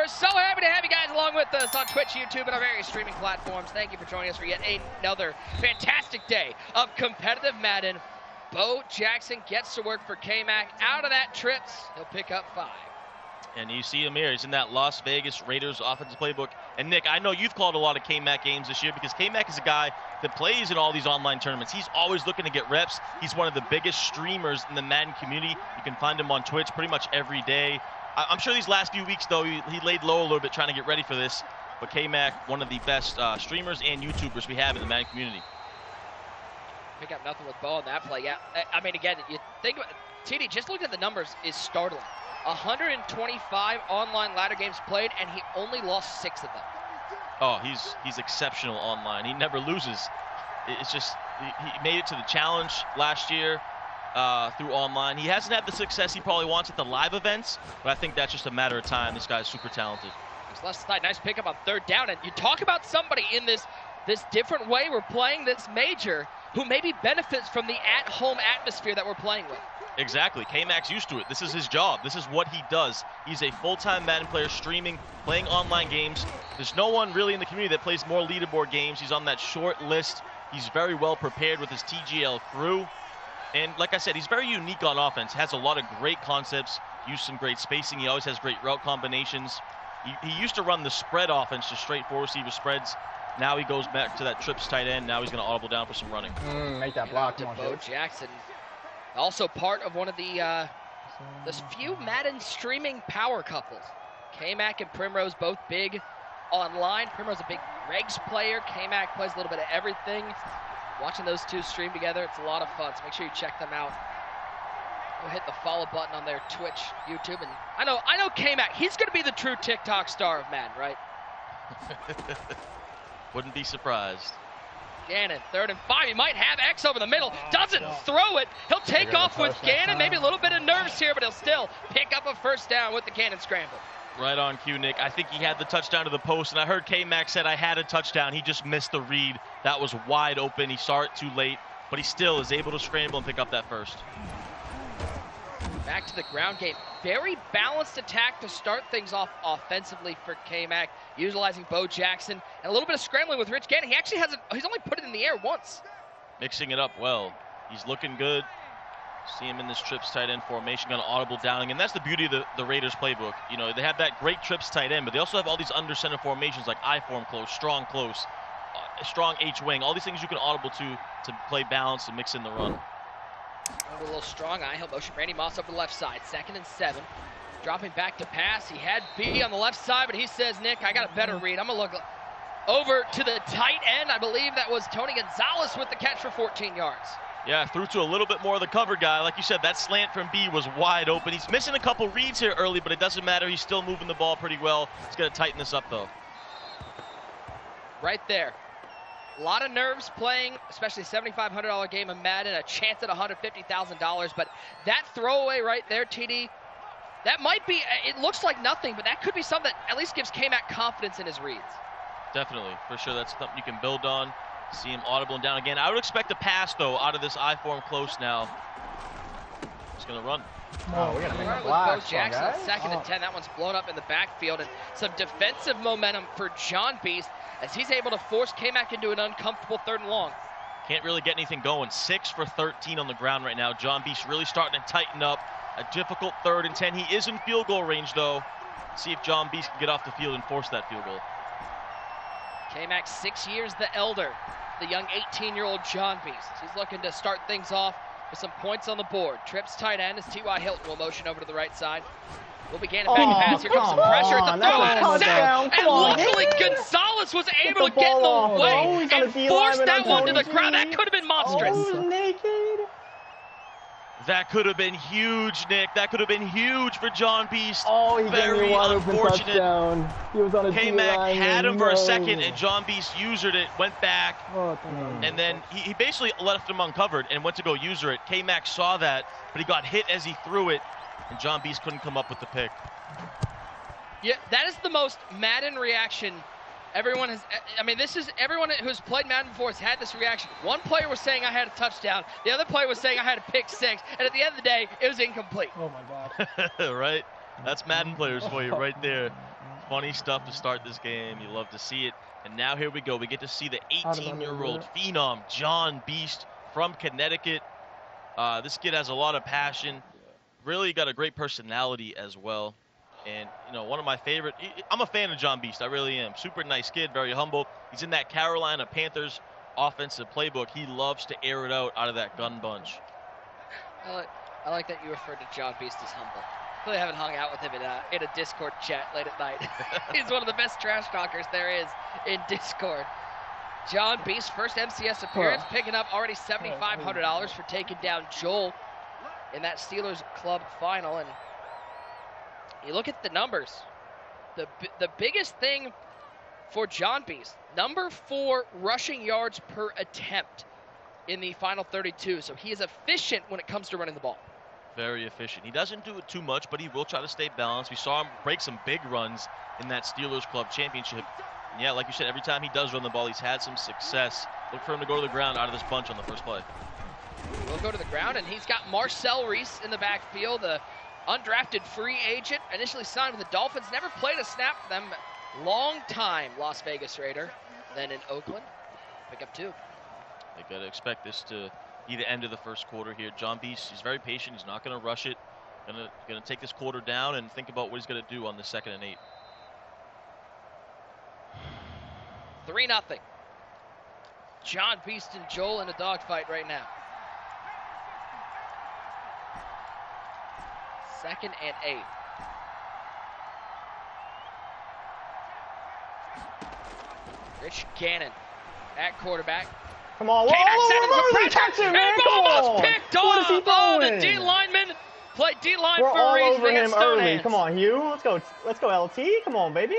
We're so happy to have you guys along with us on Twitch, YouTube, and our various streaming platforms. Thank you for joining us for yet another fantastic day of competitive Madden. Bo Jackson gets to work for KMaC. Out of that trips, he'll pick up 5. And you see him here. He's in that Las Vegas Raiders offensive playbook. And Nick, I know you've called a lot of KMaC games this year because KMaC is a guy that plays in all these online tournaments. He's always looking to get reps. He's one of the biggest streamers in the Madden community. You can find him on Twitch pretty much every day. I'm sure these last few weeks, though, he laid low a little bit trying to get ready for this. But KMaC, one of the best streamers and YouTubers we have in the Madden community. Pick up nothing with Bo on that play. Yeah, I mean, again, you think about TD, just looking at the numbers is startling. 125 online ladder games played, and he only lost 6 of them. Oh, he's exceptional online. He never loses. It's just he made it to the challenge last year through online. He hasn't had the success he probably wants at the live events, but I think that's just a matter of time. This guy's super talented. Left side, nice pickup on 3rd down, and you talk about somebody in this different way we're playing this major who maybe benefits from the at-home atmosphere that we're playing with. Exactly. KMaC's used to it. This is his job. This is what he does. He's a full-time Madden player streaming, playing online games. There's no one really in the community that plays more leaderboard games. He's on that short list. He's very well prepared with his TGL crew. And like I said, he's very unique on offense. Has a lot of great concepts, used some great spacing. He always has great route combinations. He used to run the spread offense, just straight 4 receiver spreads. Now he goes back to that trips tight end. Now he's going to audible down for some running. Make that block. To Bo Jackson. Also part of one of the this few Madden streaming power couples. KMaC and Primrose both big online. Primrose a big regs player. KMaC plays a little bit of everything. Watching those two stream together, it's a lot of fun. So make sure you check them out. Go hit the follow button on their Twitch, YouTube, and I know KMaC. He's going to be the true TikTok star of Madden, right? Wouldn't be surprised. Gannon, 3rd and 5. He might have X over the middle. Doesn't throw it. He'll take off with Gannon. Maybe a little bit of nerves here, but he'll still pick up a 1st down with the Gannon scramble. Right on cue, Nick. I think he had the touchdown to the post, and I heard KMaC said I had a touchdown. He just missed the read. That was wide open. He saw it too late, but he still is able to scramble and pick up that 1st. Back to the ground game. Very balanced attack to start things off offensively for KMaC, utilizing Bo Jackson and a little bit of scrambling with Rich Gannon. He actually he's only put it in the air once. Mixing it up well. He's looking good. See him in this trips tight end formation, going to audible downing, and that's the beauty of the Raiders playbook. You know, they have that great trips tight end, but they also have all these under center formations like I form close, strong H wing, all these things you can audible to play balance and mix in the run. A little strong eye, he'll motion Randy Moss over the left side. 2nd and 7. Dropping back to pass. He had B on the left side, but he says, Nick, I got a better read. I'm going to look over to the tight end. I believe that was Tony Gonzalez with the catch for 14 yards. Yeah, threw to a little bit more of the cover guy. Like you said, that slant from B was wide open. He's missing a couple reads here early, but it doesn't matter. He's still moving the ball pretty well. He's going to tighten this up, though. Right there. A lot of nerves playing, especially a $7,500 game of Madden, a chance at $150,000. But that throwaway right there, TD, that might be, it looks like nothing, but that could be something that at least gives KMaC confidence in his reads. Definitely, for sure. That's something you can build on. See him audible and down again. I would expect a pass, though, out of this I form close now. He's going to run. Oh, we're going to make a block. Bo Jackson on 2nd and 10. That one's blown up in the backfield. And some defensive momentum for Jonbeast as he's able to force KMaC into an uncomfortable 3rd and long. Can't really get anything going. 6 for 13 on the ground right now. Jonbeast really starting to tighten up. A difficult 3rd and 10. He is in field goal range, though. See if Jonbeast can get off the field and force that field goal. KMaC 6 years the elder, the young 18-year-old Jonbeast. He's looking to start things off with some points on the board. Trips tight end as T.Y. Hilton will motion over to the right side. Will be gaining back pass. Here comes some pressure at the throw out of sack. And luckily Gonzalez was able to get in the way and force that one to the ground. That could have been monstrous. That could have been huge, Nick. That could have been huge for Jonbeast. Oh, he very unfortunate. He was on a KMaC had him for a second, and Jonbeast usered it, went back, and then he basically left him uncovered and went to go user it. KMaC saw that, but he got hit as he threw it, and Jonbeast couldn't come up with the pick. Yeah, that is the most Madden reaction everyone has. I mean, this is everyone who's played Madden before has had this reaction. One player was saying I had a touchdown. The other player was saying I had a pick 6. And at the end of the day, it was incomplete. Oh, my God. Right? That's Madden players for you right there. Funny stuff to start this game. You love to see it. And now here we go. We get to see the 18-year-old phenom, Jonbeast from Connecticut. This kid has a lot of passion. Really got a great personality as well. And, you know, one of my favorite, I'm a fan of Jonbeast. I really am. Super nice kid, very humble. He's in that Carolina Panthers offensive playbook. He loves to air it out of that gun bunch. I like that you referred to Jonbeast as humble. I really haven't hung out with him in a Discord chat late at night. He's one of the best trash talkers there is in Discord. Jonbeast, first MCS appearance, picking up already $7,500 for taking down Joel in that Steelers club final. And you look at the numbers. The biggest thing for Jonbeast, number 4 rushing yards per attempt in the final 32. So he is efficient when it comes to running the ball. Very efficient. He doesn't do it too much, but he will try to stay balanced. We saw him break some big runs in that Steelers club championship. And yeah, like you said, every time he does run the ball, he's had some success. Look for him to go to the ground out of this bunch on the first play. We'll go to the ground, and he's got Marcel Reese in the backfield, the undrafted free agent, initially signed with the Dolphins, never played a snap for them. Long time Las Vegas Raider, then in Oakland. Pick up 2. They got to expect this to be the end of the first quarter here. Jonbeast, he's very patient. He's not going to rush it. Gonna take this quarter down and think about what he's going to do on the 2nd and 8. 3-0. Jonbeast and Joel in a dogfight right now. 2nd and 8. Rich Gannon at quarterback. Come on, KMaC catch him, man! Come almost on! picked off. Oh, the D lineman played D line for a reason. We're all over him early. Hands. Come on, Hugh. Let's go, LT. Come on, baby.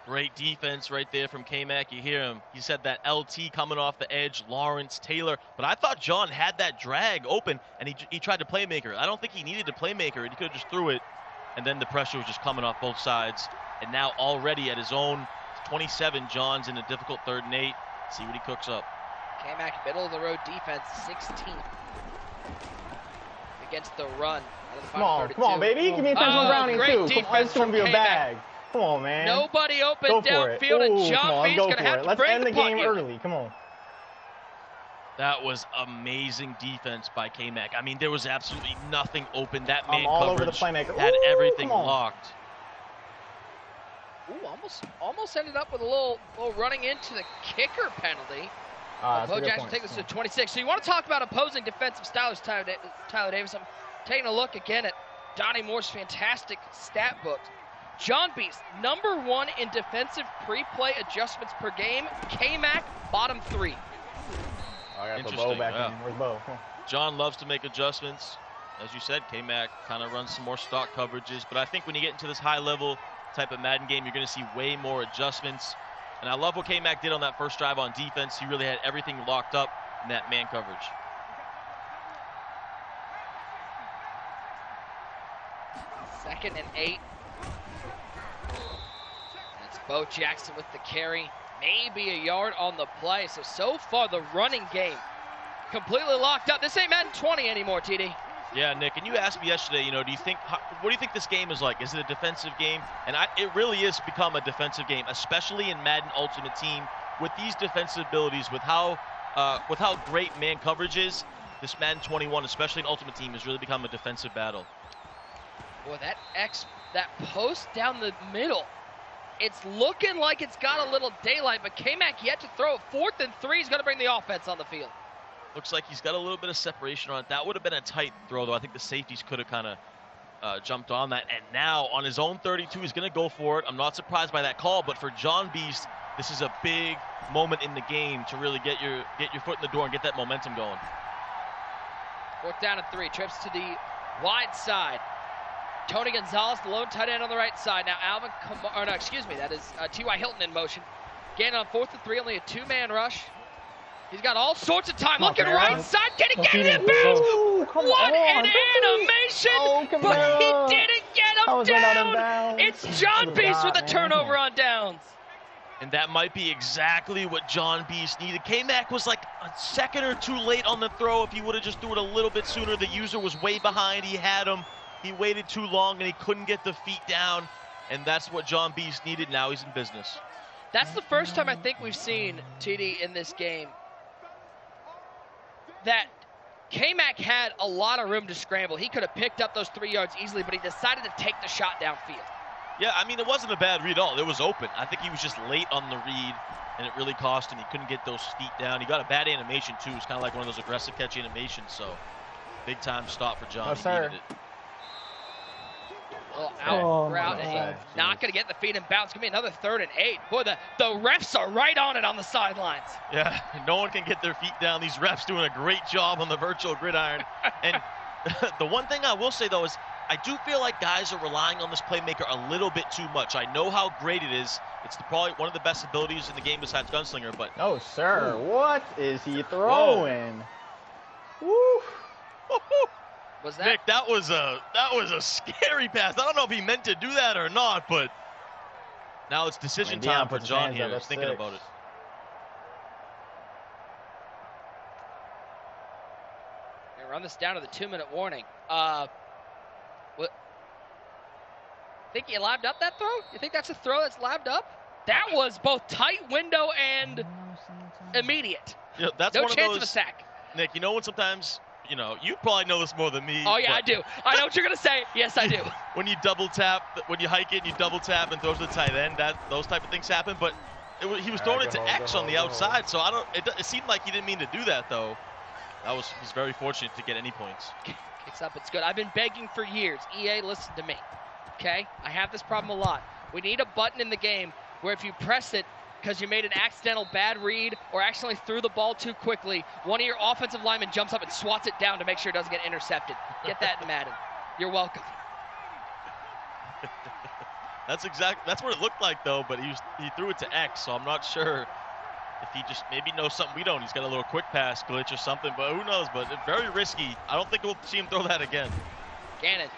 Great defense right there from KMaC. You hear him. He said that LT coming off the edge, Lawrence Taylor. But I thought John had that drag open, and he tried to playmaker. I don't think he needed to playmaker. He could have just threw it, and then the pressure was just coming off both sides. And now already at his own 27, John's in a difficult 3rd and 8. See what he cooks up. KMaC middle of the road defense, 16th against the run. Come on, baby. Give me a touchdown Browning too. Defense Come on, be a KMaC. bag. Come on, man. Nobody open downfield, and Jonbeast going to have to Let's bring end the game punt early. Come on. That was amazing defense by KMaC. I mean, there was absolutely nothing open. That man all over coverage the playmaker. had everything locked. Ooh, almost ended up with a little running into the kicker penalty. Bo Jackson take this to 26. So you want to talk about opposing defensive styles, Tyler Davis. I'm taking a look again at Donnie Moore's fantastic stat book. Jonbeast, number 1 in defensive pre-play adjustments per game. KMaC, bottom 3. I got Bo back in. Where's Bo? John loves to make adjustments. As you said, KMaC kind of runs some more stock coverages. But I think when you get into this high-level type of Madden game, you're going to see way more adjustments. And I love what KMaC did on that first drive on defense. He really had everything locked up in that man coverage. Second and 8. That's Bo Jackson with the carry. Maybe a yard on the play. So far, the running game completely locked up. This ain't Madden 20 anymore, TD. Yeah, Nick, and you asked me yesterday, you know, what do you think this game is like? Is it a defensive game? And it really is become a defensive game, especially in Madden Ultimate Team. With these defensive abilities, with how great man coverage is, this Madden 21, especially in Ultimate Team, has really become a defensive battle. Boy, that post down the middle, it's looking like it's got a little daylight, but KMaC yet to throw it. 4th and 3 is going to bring the offense on the field. Looks like he's got a little bit of separation on it. That would have been a tight throw, though. I think the safeties could have kind of jumped on that. And now on his own 32, he's going to go for it. I'm not surprised by that call, but for Jonbeast, this is a big moment in the game to really get your foot in the door and get that momentum going. 4th down and 3. Trips to the wide side. Tony Gonzalez, the lone tight end on the right side. Now that is T.Y. Hilton in motion. Again on 4th and 3, only a 2-man rush. He's got all sorts of time. Looking right side. Did he get it in bounds? What an animation! But he didn't get him down. It's Jonbeast with a turnover on downs. And that might be exactly what Jonbeast needed. KMaC was like a second or two late on the throw. If he would have just threw it a little bit sooner, the user was way behind. He had him. He waited too long, and he couldn't get the feet down. and that's what Jonbeast needed. Now he's in business. That's the first time I think we've seen, TD, in this game that KMaC had a lot of room to scramble. He could have picked up those 3 yards easily, but he decided to take the shot downfield. Yeah, I mean, it wasn't a bad read at all. It was open. I think he was just late on the read, and it really cost him. He couldn't get those feet down. He got a bad animation, too. It was kind of like one of those aggressive catch animations, so big-time stop for John. No, he sir. needed it. Well, out route, and he's not going to get the feet in bounds. It's going to be another 3rd and 8. Boy, the refs are right on it on the sidelines. Yeah, no one can get their feet down. These refs doing a great job on the virtual gridiron. And the one thing I will say, though, is I do feel like guys are relying on this playmaker a little bit too much. I know how great it is. It's probably one of the best abilities in the game besides Gunslinger, but... No, sir. Ooh. What is he throwing? Woo. Was that? Nick, that was a scary pass. I don't know if he meant to do that or not, but now it's decision time for John here. He's thinking about it. They run this down to the 2-minute warning. What? Think he labbed up that throw? You think that's a throw that's labbed up? That was both tight window and immediate. Yeah, that's no one chance of of a sack. Nick, you know when sometimes, you know, you probably know this more than me. Oh, yeah, I do. I know what you're going to say. Yes, I do. When you double tap, when you hike it and you double tap and throw to the tight end, those type of things happen. But he was throwing it to X on the outside, so it seemed like he didn't mean to do that, though. He's very fortunate to get any points. Kicks up, it's good. I've been begging for years. EA, listen to me, okay? I have this problem a lot. We need a button in the game where if you press it because you made an accidental bad read or accidentally threw the ball too quickly, one of your offensive linemen jumps up and swats it down to make sure it doesn't get intercepted. Get that in Madden. You're welcome. That's what it looked like, though, but he threw it to X, so I'm not sure if he just maybe knows something we don't. He's got a little quick pass glitch or something, but who knows? But it's very risky. I don't think we'll see him throw that again. Gannon.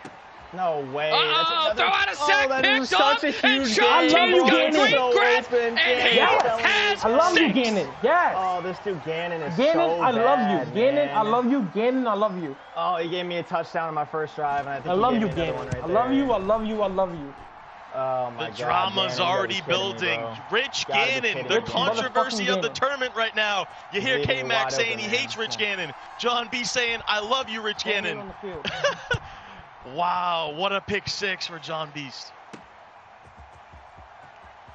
No way. Oh, throw out a sack, picked off, and Sean T's got great so grasp, and he has I love you, 6. Gannon. Yes. Oh, this dude Gannon is Gannon, so I love bad, you. Gannon, man. I love you. Gannon, I love you. Oh, he gave me a touchdown on my first drive, and I think I love he you, gave me another Gannon. one right I there. love you. I love you. I love you. Oh my God. The drama's Gannon, already building. Rich Gannon, the controversy of the tournament right now. You hear KMaC saying he hates Rich Gannon. Jonbeast saying, I love you, Rich Gannon. Wow, what a pick 6 for Jonbeast.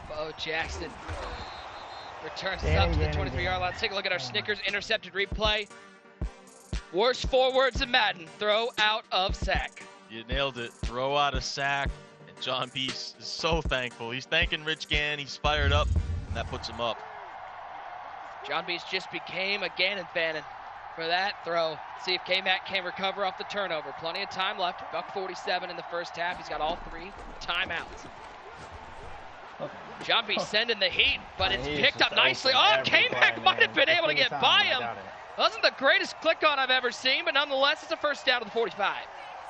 Bo Jackson returns us up to the 23-yard line. Let's take a look at our Snickers intercepted replay. Worst 4 words in Madden: throw out of sack. You nailed it. Throw out a sack. And Jonbeast is so thankful. He's thanking Rich Gannon. He's fired up, and that puts him up. Jonbeast just became a Gannon fan for that throw. See if KMaC can recover off the turnover. Plenty of time left. $1:47 in the first half. He's got all 3 timeouts. Jonbeast sending the heat, but it's picked up nicely. Oh, KMaC might have been able to get by him. Wasn't the greatest click on I've ever seen, but nonetheless, it's a first down to the 45.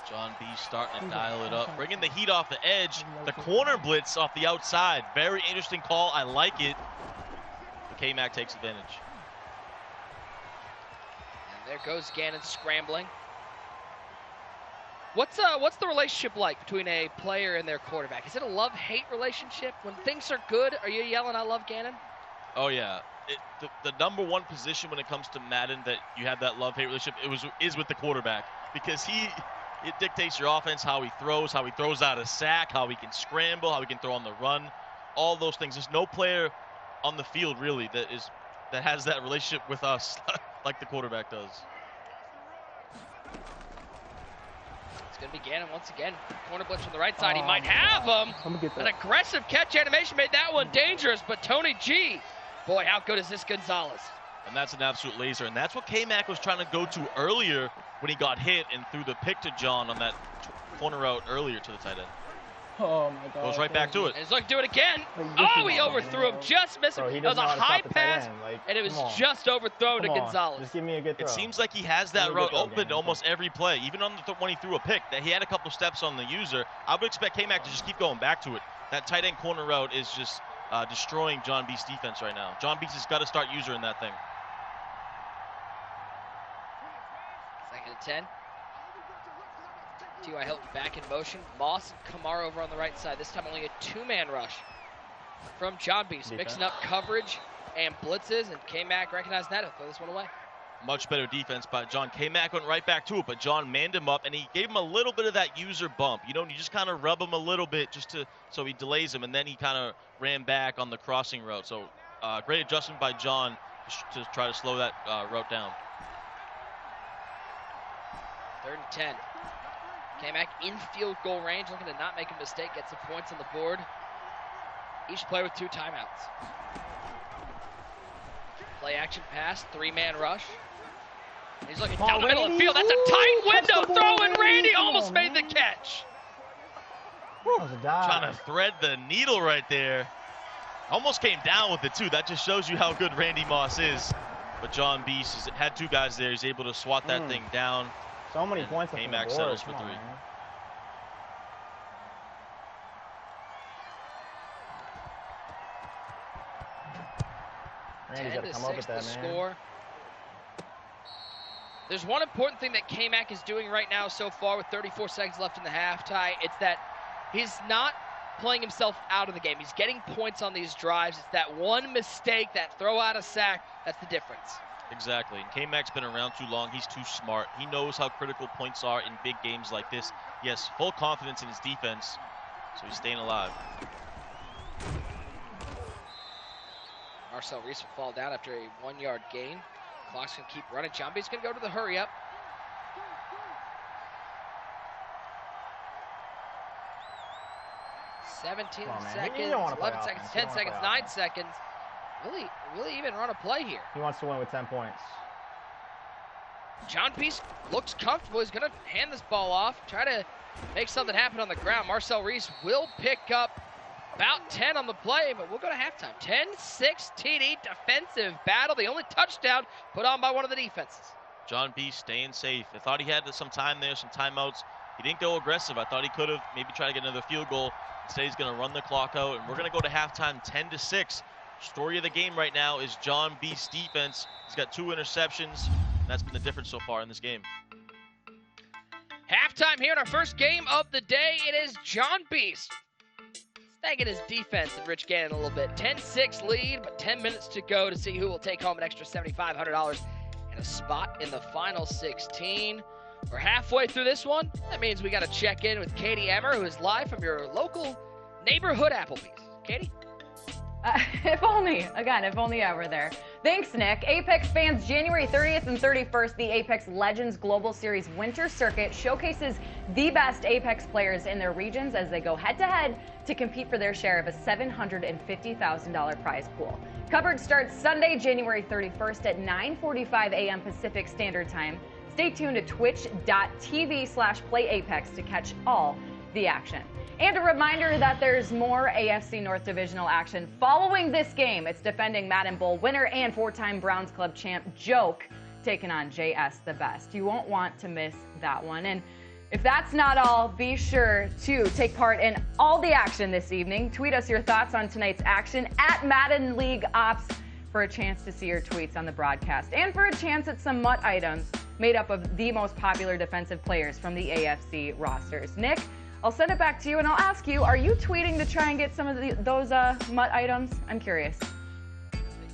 Jonbeast starting to dial it up, bringing the heat off the edge. The corner blitz off the outside. Very interesting call. I like it. KMaC takes advantage. And there goes Gannon scrambling. What's the relationship like between a player and their quarterback? Is it a love-hate relationship? When things are good, are you yelling, I love Gannon? Oh, yeah. The number 1 position when it comes to Madden that you have that love-hate relationship is with the quarterback, because it dictates your offense, how he throws out a sack, how he can scramble, how he can throw on the run, all those things. There's no player on the field really that has that relationship with us like the quarterback does. It's going to be Gannon once again. Corner blitz from the right side. He might have him. An aggressive catch animation made that one dangerous, but Tony G, boy, how good is this Gonzalez? And that's an absolute laser, and that's what KMaC was trying to go to earlier when he got hit and threw the pick to John on that corner route earlier to the tight end. Oh my God. Goes right back to it. And he's looking to do it again. Oh, he overthrew him, just missed him. That was a high pass, and it was just overthrown to Gonzalez. Just give me a good throw. It seems like he has that route open almost every play, even on when he threw a pick, that he had a couple steps on the user. I would expect KMaC to just keep going back to it. That tight end corner route is just destroying Jonbeast's defense right now. Jonbeast has got to start user in that thing. 2nd and 10. T.Y. Hilton back in motion. Moss and Kamara over on the right side. This time only a two-man rush from Jonbeast, mixing up coverage and blitzes, and KMaC recognized that and throw this one away. Much better defense by John. KMaC went right back to it, but John manned him up, and he gave him a little bit of that user bump. You know, you just kind of rub him a little bit so he delays him, and then he kind of ran back on the crossing route. So great adjustment by John to try to slow that route down. 3rd and 10. KMaC in field goal range, looking to not make a mistake, get some points on the board. Each player with 2 timeouts. Play action pass, 3-man rush. He's looking down the middle of the field. That's a tight window throw, and Randy almost made the catch. That was a dive. Trying to thread the needle right there. Almost came down with it too. That just shows you how good Randy Moss is. But Jonbeast had 2 guys there. He's able to swat that thing down. So many points on the KMaC board. settles for Come 3. on, man. Randy's got to come up with that, man. Score. There's one important thing that KMaC is doing right now so far with 34 seconds left in the half tie. It's that he's not playing himself out of the game. He's getting points on these drives. It's that one mistake, that throw out a sack, that's the difference. Exactly. And KMaC's been around too long. He's too smart. He knows how critical points are in big games like this. He has full confidence in his defense, so he's staying alive. Marcel Reese will fall down after a 1-yard gain. Clock's going to keep running. Jonbeast's going to go to the hurry up. Seconds, 11 seconds, 10 seconds, 9 seconds. Really even run a play here. He wants to win with 10 points. Jonbeast looks comfortable. He's going to hand this ball off, try to make something happen on the ground. Marcel Reese will pick up about 10 on the play, but we'll go to halftime. 10-6 TD defensive battle. The only touchdown put on by one of the defenses. Jonbeast staying safe. I thought he had some time there, some timeouts. He didn't go aggressive. I thought he could have maybe tried to get another field goal. Instead, he's going to run the clock out, and we're going to go to halftime 10-6. Story of the game right now is Jonbeast's defense. He's got 2 interceptions, and that's been the difference so far in this game. Halftime here in our first game of the day. It is Jonbeast snagging his defense and Rich Gannon a little bit. 10-6 lead, but 10 minutes to go to see who will take home an extra $7,500 and a spot in the final 16. We're halfway through this one. That means we got to check in with Katie Emmer, who is live from your local neighborhood Applebee's. Katie? If only I were there. Thanks, Nick. Apex fans, January 30th and 31st, the Apex Legends Global Series Winter Circuit showcases the best Apex players in their regions as they go head-to-head to compete for their share of a $750,000 prize pool. Coverage starts Sunday, January 31st at 9:45 a.m. Pacific Standard Time. Stay tuned to twitch.tv/playapex to catch all the action. And a reminder that there's more AFC North Divisional action following this game. It's defending Madden Bowl winner and 4-time Browns Club champ Joke taking on JS the Best. You won't want to miss that one. And if that's not all, be sure to take part in all the action this evening. Tweet us your thoughts on tonight's action at Madden League Ops for a chance to see your tweets on the broadcast and for a chance at some MUT items made up of the most popular defensive players from the AFC rosters. Nick, I'll send it back to you and I'll ask you, are you tweeting to try and get some of those MUT items? I'm curious.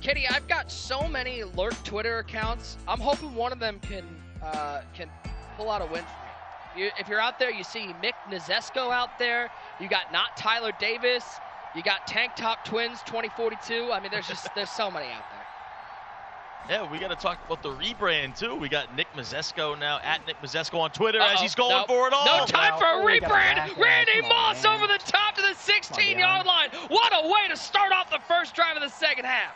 Kitty, I've got so many lurk Twitter accounts. I'm hoping one of them can pull out a win for me. If you're out there, you see Mick Nazesko out there. You got Not Tyler Davis. You got Tank Top Twins 2042. I mean, there's so many out there. Yeah, we got to talk about the rebrand, too. We got Nick Mazesko now, at Nick Mazesko on Twitter as he's going for it all. No time for a rebrand. Randy Moss over the top to the 16-yard line. What a way to start off the first drive of the second half.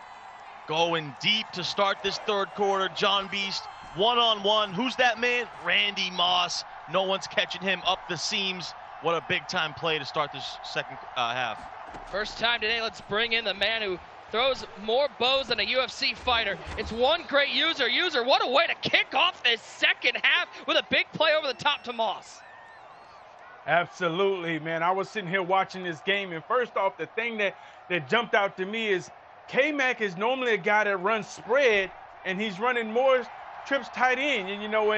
Going deep to start this third quarter. Jonbeast, one-on-one. Who's that man? Randy Moss. No one's catching him up the seams. What a big-time play to start this second half. First time today, let's bring in the man who throws more bows than a UFC fighter. It's one great user. What a way to kick off this second half with a big play over the top to Moss. Absolutely, man. I was sitting here watching this game, and first off, the thing that jumped out to me is KMaC is normally a guy that runs spread, and he's running more trips tight end. And, you know,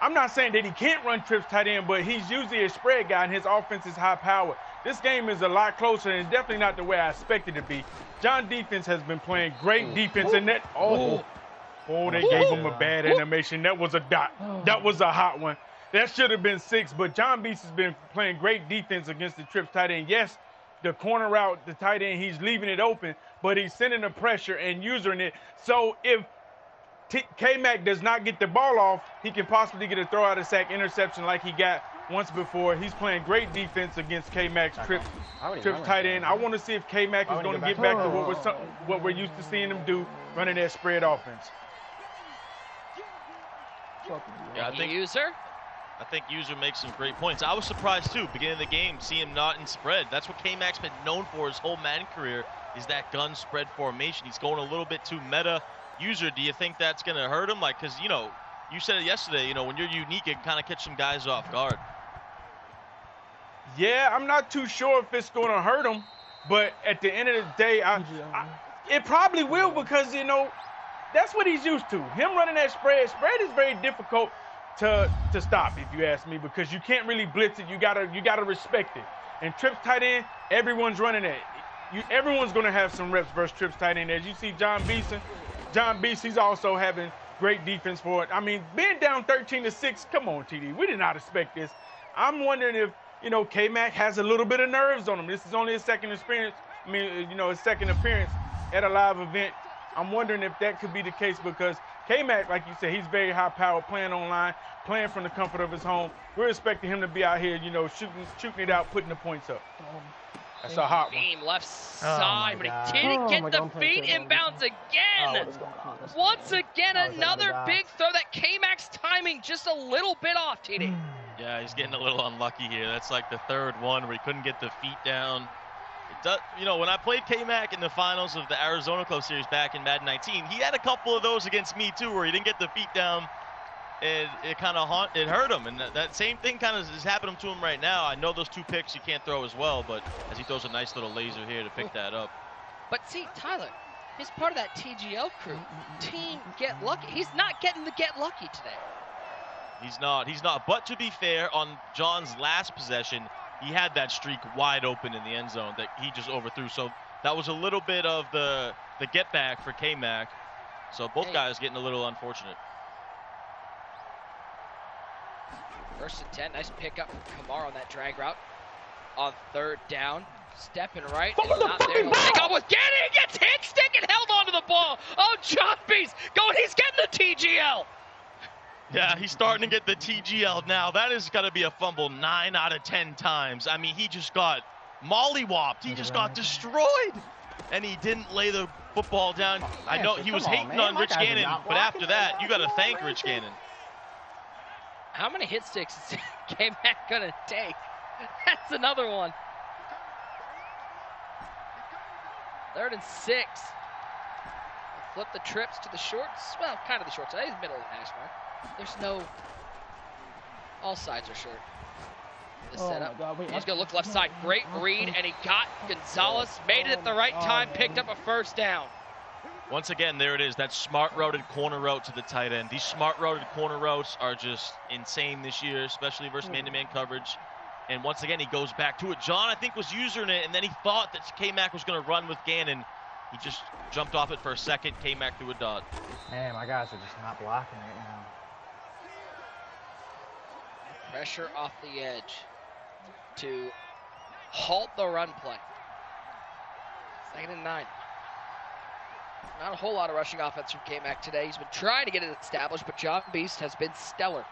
I'm not saying that he can't run trips tight end, but he's usually a spread guy, and his offense is high power. This game is a lot closer, and it's definitely not the way I expected it to be. John defense has been playing great defense, and that they gave him a bad animation. That was a dot. That was a hot one. That should have been 6, but Jonbeast has been playing great defense against the trips tight end. Yes, the corner route, the tight end, he's leaving it open, but he's sending the pressure and using it. So if KMaC does not get the ball off, he can possibly get a throw out of sack interception like he got once before. He's playing great defense against KMaC's trips tight end. I want to see if KMaC is going to get back to what we're used to seeing him do, running that spread offense. Yeah, I think User makes some great points. I was surprised too, beginning of the game, see him not in spread. That's what KMaC's been known for his whole Madden career, is that gun spread formation. He's going a little bit too meta. User, do you think that's going to hurt him? Like, because, you know, you said it yesterday, you know, when you're unique, it can kind of catch some guys off guard. Yeah, I'm not too sure if it's going to hurt him, but at the end of the day, it probably will, because, you know, that's what he's used to. Him running that spread. Spread is very difficult to stop, if you ask me, because you can't really blitz it. You gotta respect it. And trips tight end, everyone's running it. Everyone's going to have some reps versus trips tight end. As you see Jonbeast, he's also having great defense for it. I mean, being down 13-6, come on, TD. We did not expect this. I'm wondering if, you know, KMaC has a little bit of nerves on him. This is only his second experience. I mean, you know, his second appearance at a live event. I'm wondering if that could be the case, because KMaC, like you said, he's very high power, playing online, playing from the comfort of his home. We're expecting him to be out here, you know, shooting it out, putting the points up. That's a hot one. Left side, but he didn't get the feet inbounds again. Once again, another big throw that KMaC's timing just a little bit off, TD. Yeah, he's getting a little unlucky here. That's like the third one where he couldn't get the feet down. It does, you know, when I played KMaC in the finals of the Arizona Club Series back in Madden 19, he had a couple of those against me too, where he didn't get the feet down. It kind of hurt him, and that same thing kind of is happening to him right now. I know those 2 picks he can't throw as well, but as he throws a nice little laser here to pick that up. But see, Tyler, he's part of that TGL crew. Team Get Lucky. He's not getting the Get Lucky today. He's not. But to be fair, on John's last possession, he had that streak wide open in the end zone that he just overthrew. So that was a little bit of the get back for KMaC. So both guys getting a little unfortunate. 1st and 10, nice pickup from Kamar on that drag route. On 3rd down, stepping right, and not there. He'll take off with Gannon. He gets hit, stick, and held onto the ball. Oh, Jonbeast going, he's getting the TGL. Yeah, he's starting to get the TGL now. That is got to be a fumble 9 out of 10 times. I mean, he just got mollywopped. He just got destroyed, and he didn't lay the football down. I know he was hating on Rich Gannon, but after that, you got to thank Rich Gannon. How many hit sticks is KMaC gonna take? That's another one. 3rd and 6. Flip the trips to the shorts. Well, kind of the short side. He's middle of the hash mark. There's no. All sides are short. The setup. He's gonna look left side. Great read, and he got Gonzalez. Made it at the right time. Picked up a 1st down. Once again, there it is, that smart routed corner route to the tight end. These smart routed corner routes are just insane this year, especially versus man-to-man coverage. And once again, he goes back to it. John, I think, was using it, and then he thought that KMaC was going to run with Gannon. He just jumped off it for a second. KMaC threw a dot. Man, my guys are just not blocking right now. Pressure off the edge to halt the run play. 2nd and 9. Not a whole lot of rushing offense from KMaC today. He's been trying to get it established, but Jonbeast has been stellar.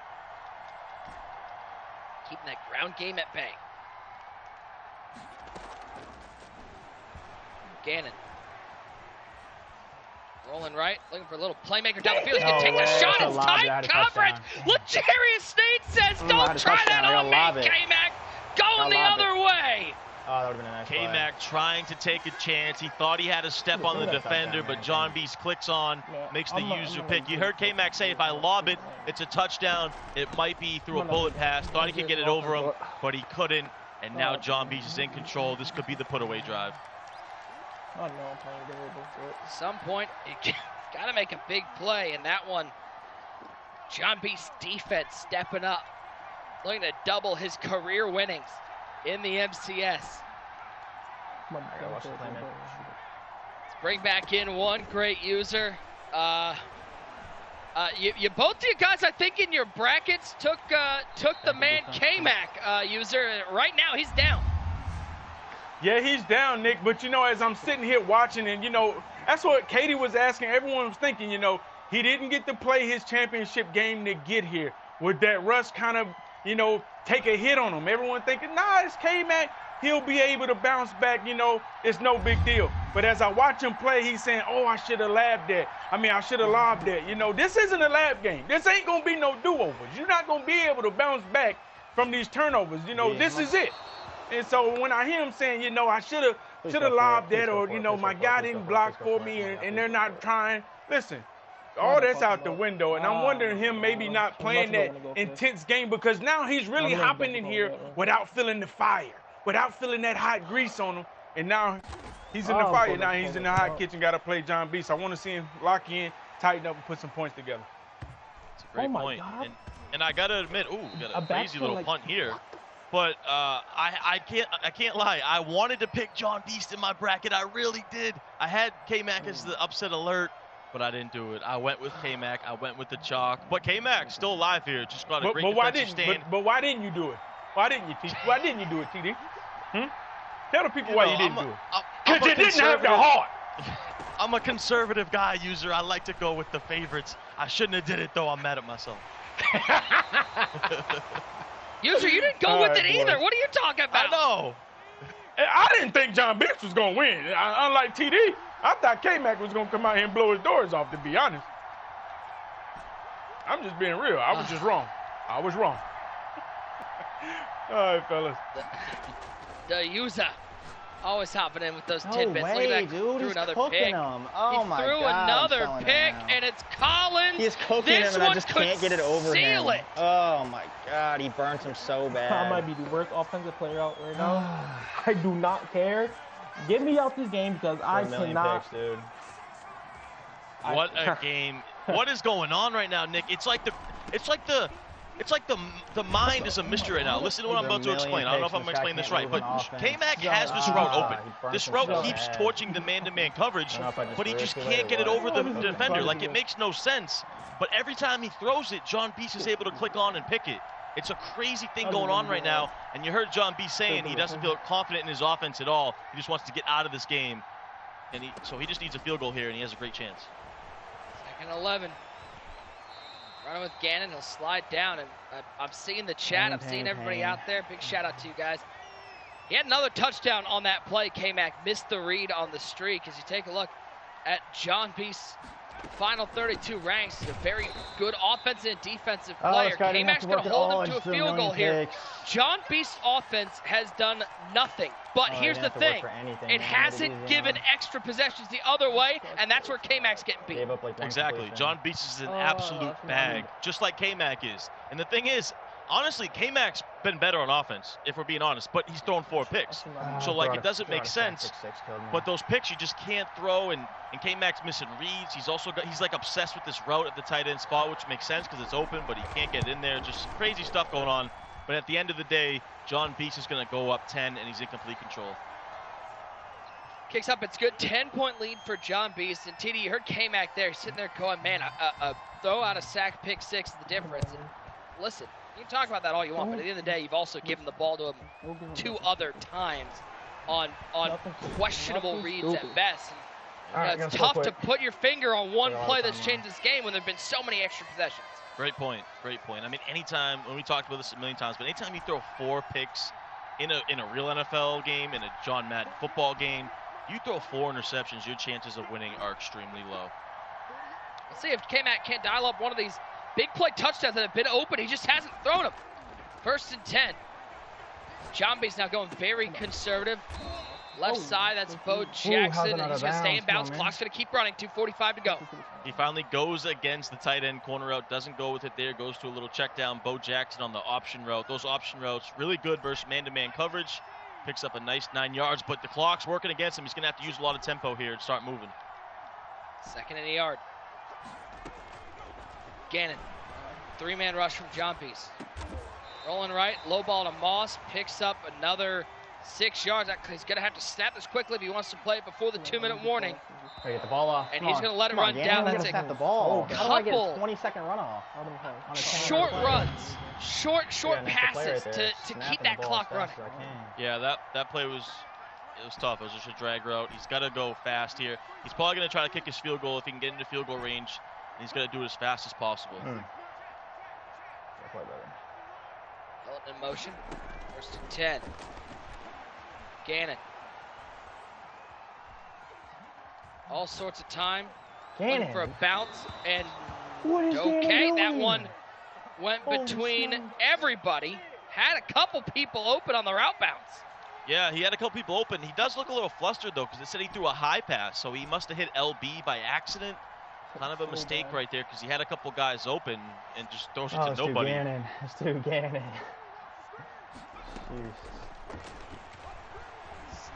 Keeping that ground game at bay. Gannon. Rolling right, looking for a little playmaker down the field. He's going to take the shot. It's tight coverage. Legarius State says, don't try that on me, KMaC. Going the other way. Oh, that would have been a nice KMaC trying to take a chance. He thought he had a step on the defender, but Jonbeast clicks on, makes the user pick. You heard KMaC say, if I lob it, it's a touchdown. It might be through a bullet pass. Thought he could get it over him, but he couldn't. And now Jonbeast is in control. This could be the put-away drive. At some point, you got to make a big play, and that one Jonbeast's defense stepping up, looking to double his career winnings in the MCS. Watch the play, man. Let's bring back in one great user. You both of you guys, I think, in your brackets took the man KMaC user. Right now, he's down. Yeah, he's down, Nick. But, you know, as I'm sitting here watching, and, you know, that's what Katie was asking. Everyone was thinking, you know, he didn't get to play his championship game to get here. Would that rush kind of, you know, take a hit on him? Everyone thinking, nah, it's KMaC. He'll be able to bounce back, you know, it's no big deal. But as I watch him play, he's saying, oh, I should have labbed that. I should have lobbed that. You know, this isn't a lab game. This ain't going to be no do-overs. You're not going to be able to bounce back from these turnovers. You know, this is it. And so when I hear him saying, you know, I should have lobbed that, or, you know, my guy didn't block for me and they're not trying. Listen, all that's out the window. And I'm wondering him maybe not playing that intense game, because now he's really hopping in here without feeling the fire, without feeling that hot grease on him. And now he's in the fire. Now he's in the hot kitchen, got to play Jonbeast. I want to see him lock in, tighten up, and put some points together. That's a great point. And I got to admit, we got a crazy little punt here. But I can't lie. I wanted to pick Jonbeast in my bracket. I really did. I had KMaC as the upset alert, but I didn't do it. I went with KMaC. I went with the chalk. But KMaC still alive here. Just got a great defensive stand. But why didn't you do it? Why didn't you, TD? Why didn't you do it, TD? Tell the people why you didn't do it. Because you didn't have the heart. I'm a conservative guy, user. I like to go with the favorites. I shouldn't have did it, though. I'm mad at myself. User, you didn't go with it either. What are you talking about? I know. I didn't think Jonbeast was going to win. Unlike TD, I thought KMaC was going to come out here and blow his doors off, to be honest. I'm just being real. I was just wrong. I was wrong. All right, fellas. The user always hopping in with those No tidbits. way, Look at that. dude. Threw He's another cooking pick. him. Oh, my He threw God, another I'm pick, down. and it's Collins. He's cooking this him, and I one just could can't get it over him. seal it. Oh, my God. He burns him so bad. I might be the worst offensive player out right now. I do not care. Get me out this game, because I cannot. Picks, dude. What a game. What is going on right now, Nick? It's like the mind is a mystery right now. Listen to what I'm about to explain. I don't know if I'm going to explain this right, but KMaC has this route open. This route keeps torching the man-to-man coverage, but he just can't get it over the defender. Like, it makes no sense. But every time he throws it, Jonbeast is able to click on and pick it. It's a crazy thing going on right now. And you heard Jonbeast saying he doesn't feel confident in his offense at all. He just wants to get out of this game. And so he just needs a field goal here, and he has a great chance. Second 11. Running with Gannon, he'll slide down, and I'm seeing the chat. I'm seeing everybody out there. Big shout out to you guys. He had another touchdown on that play. KMaC missed the read on the streak. As you take a look at Jonbeast's final 32 ranks, he's a very good offensive and defensive player. KMaC's going to hold him to a field goal here. Jonbeast's offense has done nothing. But here's the thing, it hasn't given extra possessions the other way, and that's where KMaC's getting beat. Exactly. Jonbeast is an absolute bag, just like KMaC is. And the thing is, honestly, KMaC's been better on offense, if we're being honest, but he's thrown 4 picks. So, like, it doesn't make sense. But those picks you just can't throw, and KMaC's missing reads. He's like obsessed with this route at the tight end spot, which makes sense because it's open, but he can't get in there. Just crazy stuff going on. But at the end of the day, Jonbeast is going to go up 10, and he's in complete control. Kicks up, it's good. 10-point lead for Jonbeast. And TD, you heard KMaC there. He's sitting there going, man, a throw out a sack, pick 6 is the difference. And listen, you can talk about that all you want, but at the end of the day, you've also given the ball to him 2 other times on questionable reads at best. And, it's tough to put your finger on one play that's changed this game when there have been so many extra possessions. Great point. Great point. I mean, anytime, when we talked about this a million times, but anytime you throw 4 picks in a real NFL game, in a John Madden football game, you throw 4 interceptions, your chances of winning are extremely low. Let's see if KMaC can't dial up one of these big play touchdowns that have been open. He just hasn't thrown them. 1st and 10. Jonbeast now going very conservative. Left side, that's Bo Jackson, and he's going to stay in bounds. Clock's going to keep running, 2:45 to go. He finally goes against the tight end corner route, doesn't go with it there, goes to a little check down. Bo Jackson on the option route. Those option routes, really good versus man-to-man coverage. Picks up a nice 9 yards, but the clock's working against him. He's going to have to use a lot of tempo here and start moving. 2nd and a yard. Gannon 3-man rush from Jonbeast. Rolling right, low ball to Moss, picks up another 6 yards. He's going to have to snap this quickly if he wants to play it before the 2-minute warning. Get the ball off. And he's going to let it run down. That's a the ball. couple How do I get a 20-second runoff? short runs, short passes to keep that clock running. Yeah, that play was tough. It was just a drag route. He's got to go fast here. He's probably going to try to kick his field goal if he can get into field goal range. And he's going to do it as fast as possible. Elton in motion. 1st and 10. Gannon. All sorts of time. Looking for a bounce. And okay, that one went between everybody. Had a couple people open on the route bounce. Yeah, he had a couple people open. He does look a little flustered, though, because it said he threw a high pass, so he must have hit LB by accident. Kind of a mistake right there, because he had a couple guys open and just throws it to nobody. It's too Gannon.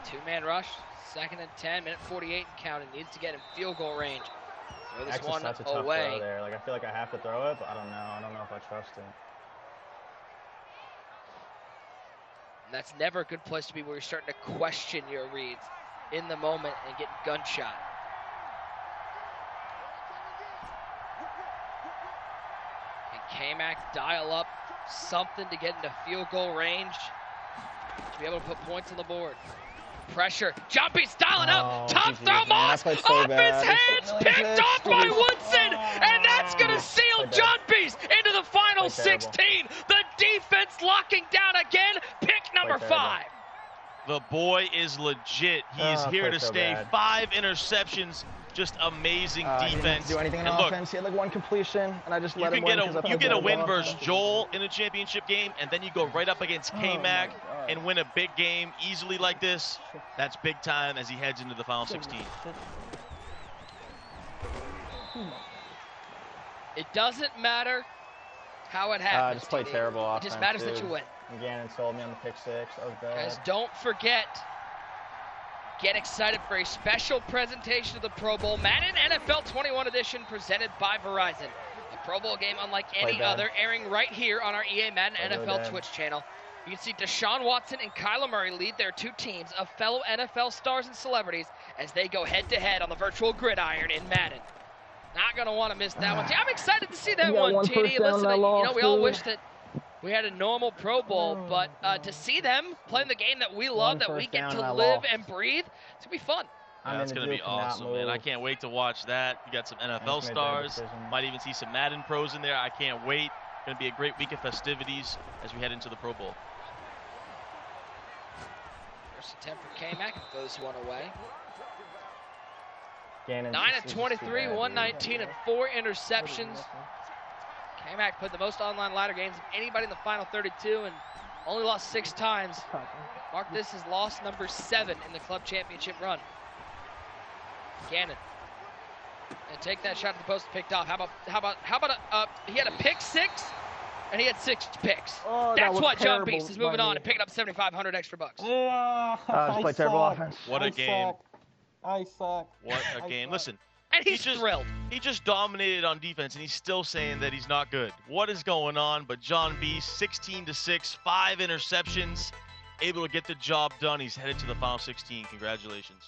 2-man rush, 2nd and 10, minute 48 and counting. Needs to get in field goal range. Throw this one such a tough away. Throw there. Like, I feel like I have to throw it, but I don't know. I don't know if I trust it. And that's never a good place to be, where you're starting to question your reads in the moment and get gunshot. And KMaC dial up something to get into field goal range to be able to put points on the board. Pressure. Jonbeast dialing up. Top throw, Moss off his hands. Picked off by Woodson. And that's going to seal Jonbeast into the final 16. The defense locking down again. Pick number 5. The boy is legit. He is here to stay. 5 interceptions. Just amazing defense. He didn't do anything in offense. He had like 1 completion, and I just let him win. You get a win versus Joel in a championship game, and then you go right up against KMaC and win a big game easily like this. That's big time as he heads into the final 16. It doesn't matter how it happens. I just played terrible offense. It just matters that you win. Gannon sold me on the pick 6. That was bad. Guys, don't forget, get excited for a special presentation of the Pro Bowl. Madden NFL 21 edition presented by Verizon. A Pro Bowl game unlike any other, airing right here on our EA Madden NFL Twitch channel. You can see Deshaun Watson and Kyler Murray lead their 2 teams of fellow NFL stars and celebrities as they go head-to-head on the virtual gridiron in Madden. Not going to want to miss that one. I'm excited to see that one, TD. Listen, we all wish that we had a normal Pro Bowl, but to see them playing the game that we love, that we get to live and breathe, it's going to be fun. Yeah, that's going to be awesome, man. I can't wait to watch that. You got some NFL stars. Might even see some Madden pros in there. I can't wait. It's going to be a great week of festivities as we head into the Pro Bowl. First attempt for KMaC. Throws one away. 9 of 23, 119, and 4 interceptions. KMaC played the most online ladder games of anybody in the final 32 and only lost 6 times. Mark this as loss number 7 in the club championship run. Gannon. And take that shot to the post, picked off. How about he had a pick 6 and he had 6 picks. That's why Jonbeast is moving on and picking up 7,500 extra bucks. Just play terrible offense. What a game. I suck. What a game. Listen. And he's thrilled. He just dominated on defense, and he's still saying that he's not good. What is going on? But Jonbeast, 16-6, 5 interceptions, able to get the job done. He's headed to the final 16. Congratulations.